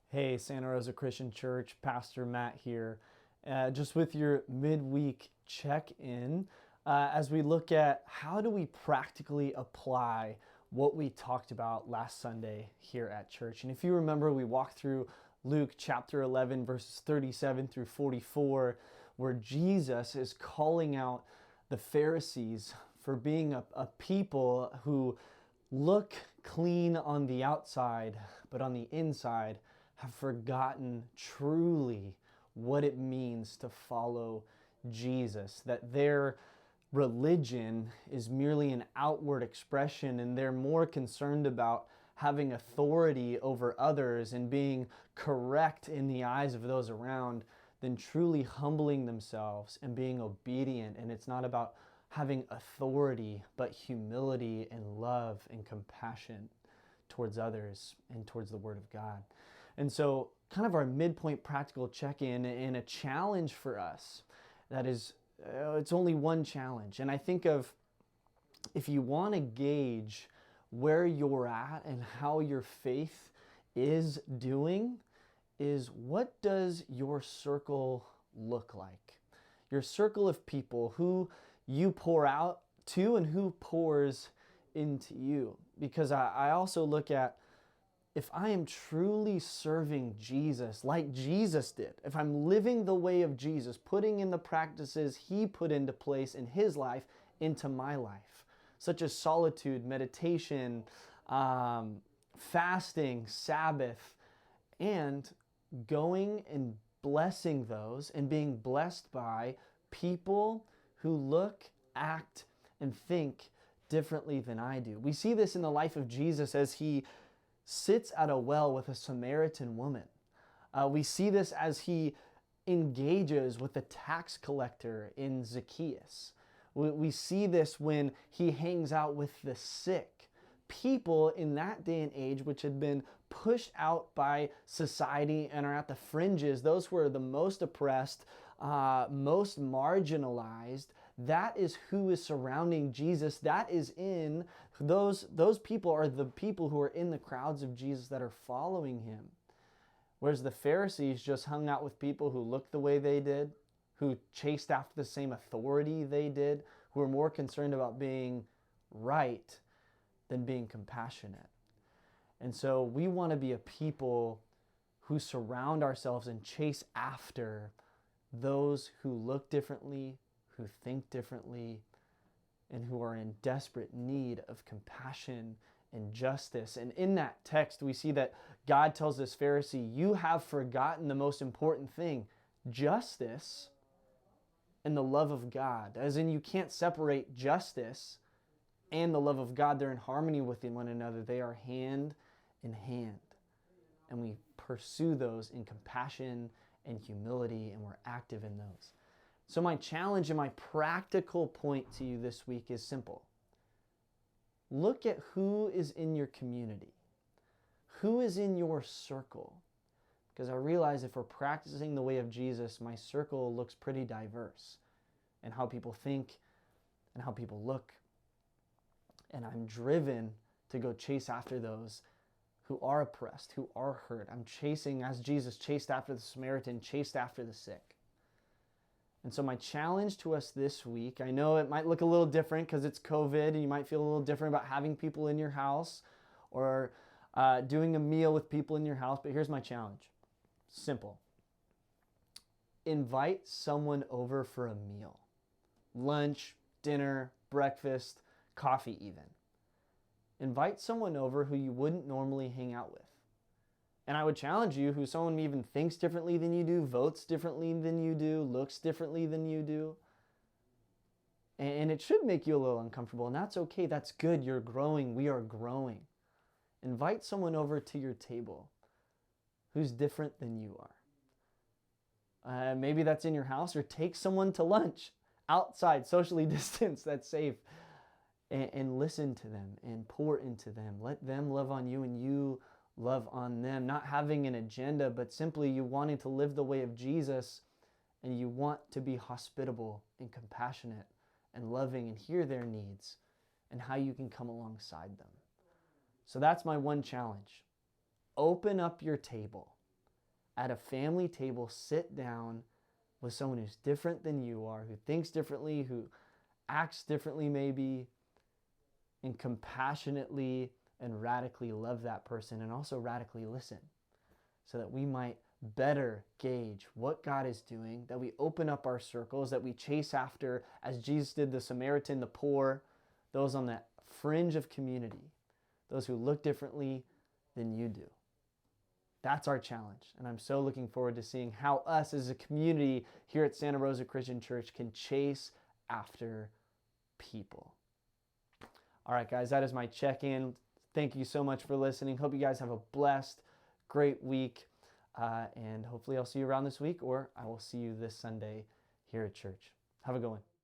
Hey, Santa Rosa Christian Church, Pastor Matt here. Just with your midweek check-in as we look at how do we practically apply what we talked about last Sunday here at church. And if you remember, we walked through Luke chapter 11, verses 37 through 44, where Jesus is calling out the Pharisees for being a people who look clean on the outside, but on the inside have forgotten truly what it means to follow Jesus, that their religion is merely an outward expression and they're more concerned about having authority over others and being correct in the eyes of those around than truly humbling themselves and being obedient. And it's not about having authority, but humility and love and compassion towards others and towards the Word of God. And so kind of our midpoint practical check-in and a challenge for us that is, it's only one challenge. And I think of, if you want to gauge where you're at and how your faith is doing, is what does your circle look like? Your circle of people who you pour out to and who pours into you. Because I also look at, if I am truly serving Jesus like Jesus did, if I'm living the way of Jesus, putting in the practices He put into place in His life into my life, such as solitude, meditation, fasting, Sabbath, and going and blessing those and being blessed by people who look, act, and think differently than I do. We see this in the life of Jesus as He sits at a well with a Samaritan woman. We see this as He engages with the tax collector in Zacchaeus. We see this when He hangs out with the sick. People in that day and age, which had been pushed out by society and are at the fringes, those who are the most oppressed, most marginalized, that is who is surrounding Jesus. That is in those people are the people who are in the crowds of Jesus that are following Him. Whereas the Pharisees just hung out with people who looked the way they did, who chased after the same authority they did, who were more concerned about being right than being compassionate. And so we want to be a people who surround ourselves and chase after those who look differently, who think differently, and who are in desperate need of compassion and justice. And in that text, we see that God tells this Pharisee, you have forgotten the most important thing, justice and the love of God. As in, you can't separate justice and the love of God. They're in harmony with one another. They are hand in hand. And we pursue those in compassion and humility, and we're active in those. So my challenge and my practical point to you this week is simple. Look at who is in your community. Who is in your circle? Because I realize if we're practicing the way of Jesus, my circle looks pretty diverse in how people think and how people look. And I'm driven to go chase after those who are oppressed, who are hurt. I'm chasing, as Jesus chased after the Samaritan, chased after the sick. And so my challenge to us this week, I know it might look a little different because it's COVID and you might feel a little different about having people in your house or doing a meal with people in your house, but here's my challenge. Simple. Invite someone over for a meal. Lunch, dinner, breakfast, coffee even. Invite someone over who you wouldn't normally hang out with. And I would challenge you, who someone even thinks differently than you do, votes differently than you do, looks differently than you do. And it should make you a little uncomfortable, and that's okay. That's good. You're growing. We are growing. Invite someone over to your table who's different than you are. Maybe that's in your house, or take someone to lunch outside, socially distanced, that's safe. And listen to them and pour into them. Let them love on you and you love on them. Not having an agenda, but simply you wanting to live the way of Jesus, and you want to be hospitable and compassionate and loving and hear their needs and how you can come alongside them. So that's my one challenge. Open up your table. at a family table, sit down with someone who's different than you are, who thinks differently, who acts differently maybe, and compassionately and radically love that person, and also radically listen, so that we might better gauge what God is doing, that we open up our circles, that we chase after, as Jesus did, the Samaritan, the poor, those on the fringe of community, those who look differently than you do. That's our challenge. And I'm so looking forward to seeing how us as a community here at Santa Rosa Christian Church can chase after people. All right, guys, that is my check-in. Thank you so much for listening. Hope you guys have a blessed, great week. And hopefully I'll see you around this week, or I will see you this Sunday here at church. Have a good one.